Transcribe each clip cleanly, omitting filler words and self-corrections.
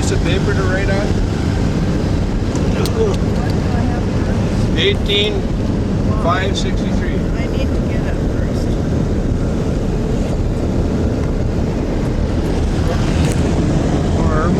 piece of paper to write on? 18,563. I need to get it first. Farm.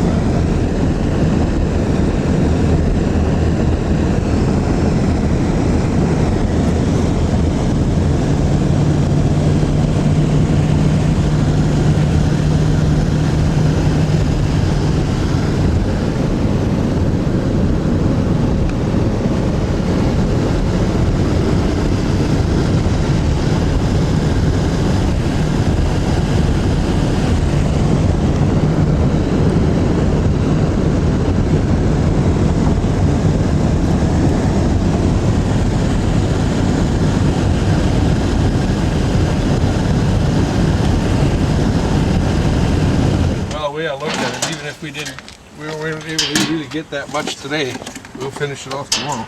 We weren't able to really get that much today. We'll finish it off tomorrow.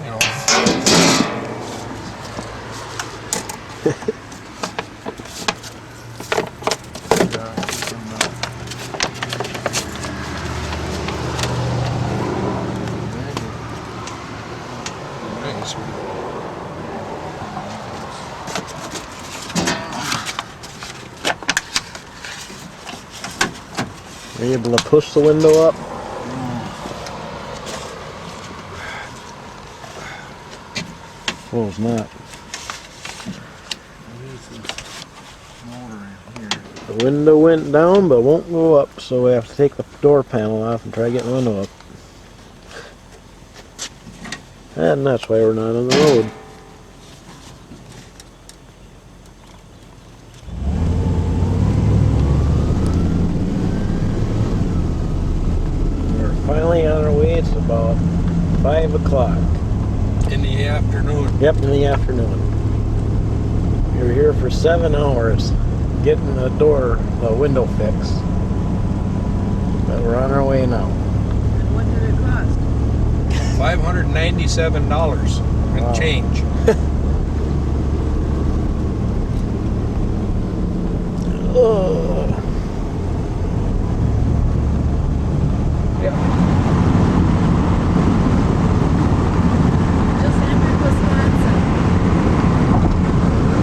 You know. Are you able to push the window up? Oh, it's not. The window went down but won't go up, so we have to take the door panel off and try getting the window up. And that's why we're not on the road. Finally on our way. It's about 5 o'clock. In the afternoon. Yep, in the afternoon. We were here for 7 hours getting the window fixed. But we're on our way now. And what did it cost? $597 and Wow. change. Ugh.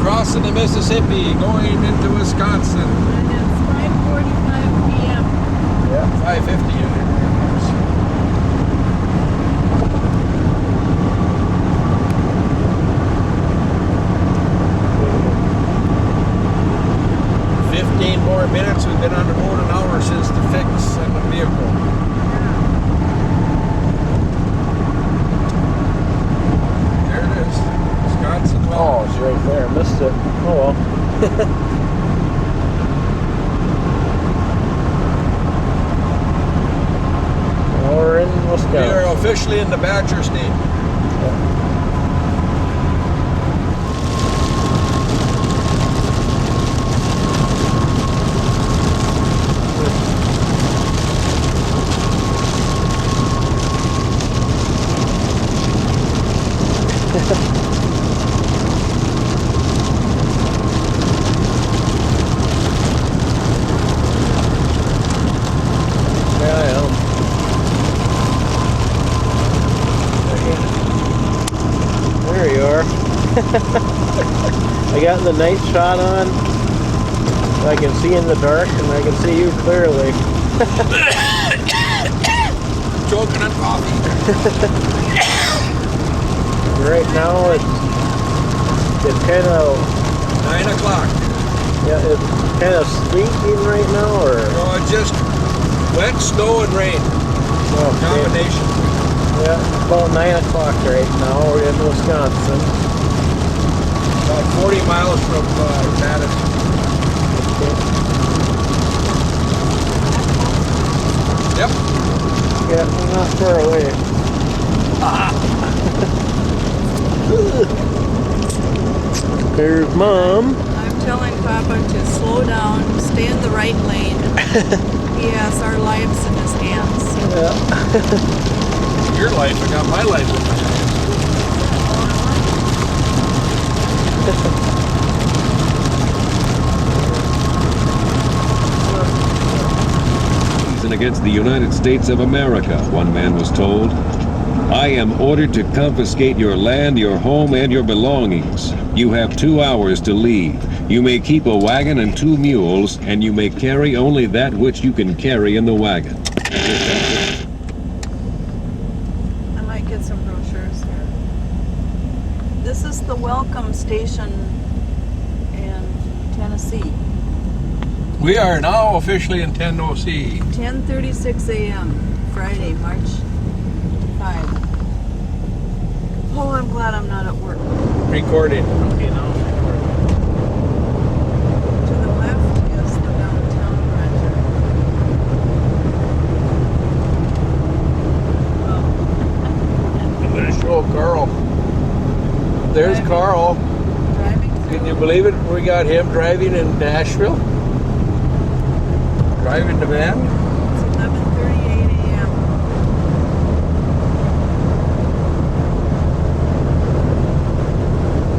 Crossing the Mississippi, going into Wisconsin. And it's 5:45 p.m. Yeah. 5:50 in it. 15 more minutes. We've been on the road an hour since the fix in the vehicle. There it is. Wisconsin. Oh, it's right there. Missed it. Oh well. Well, we're in Wisconsin. We are officially in the Badger State. Yeah. There you are. I got the night shot on. I can see in the dark and I can see you clearly. Choking on coffee. Right now it's kind of 9 o'clock. yeah, it's kind of sleeting right now, or Oh, it's just wet, snow, and rain. Combination. Yeah, it's about 9 o'clock right now. We're in Wisconsin. About 40 miles from Madison. Yep. Yeah, we're not far away. There's Mom. I'm telling Papa to slow down, stay in the right lane. He has our lives in his hands. Yeah. Your life, I got my life in my hands. against the United States of America, one man was told. I am ordered to confiscate your land, your home, and your belongings. You have 2 hours to leave. You may keep a wagon and 2 mules, and you may carry only that which you can carry in the wagon. I might get some brochures here. This is the welcome station in Tennessee. We are now officially in Tennessee. 10:36 a.m. Friday, March 5. Oh, I'm glad I'm not at work. Recording. Okay, now. To the left is the downtown renter. I'm going to show Carl. There's Driving. Carl. Driving through. Can you believe it? We got him driving in Nashville. Driving the van. It's 11:38 a.m.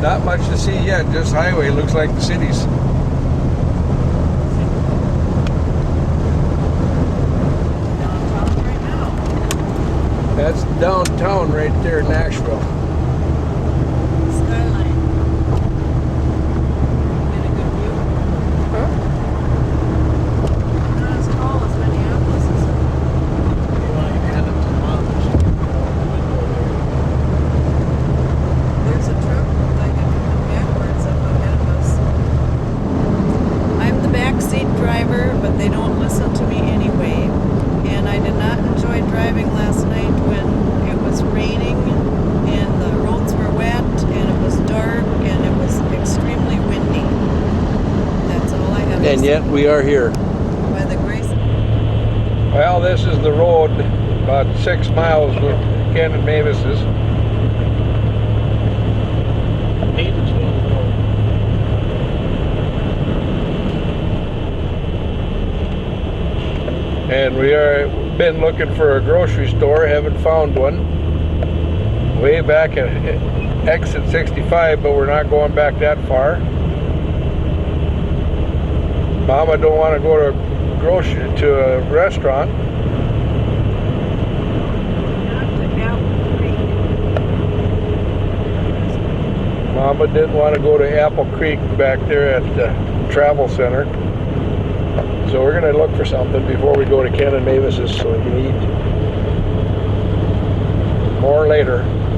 Not much to see yet, just highway. Looks like the cities. Downtown right now. That's downtown right there in Nashville. Skyline. Get a good view. Not as tall as Minneapolis, is it? You want to hand it to Mom? She can go out the window There's a truck like it coming backwards up ahead of us. I'm the backseat driver, but they don't listen to me anyway. And I did not enjoy driving last night when it was raining and the roads were wet and it was dark and it was extremely windy. That's all I have to And say. yet we are here. By the grace of Well, this is the road, about 6 miles with Ken and Mavis's. there. Hayden'sville Road. And we are been looking for a grocery store, haven't found one. Way back at exit 65, but we're not going back that far. Mama don't want to go to a restaurant. not to Apple Creek. Mama didn't want to go to Apple Creek back there at the travel center. So we're going to look for something before we go to Ken and Mavis's so we can eat. More later.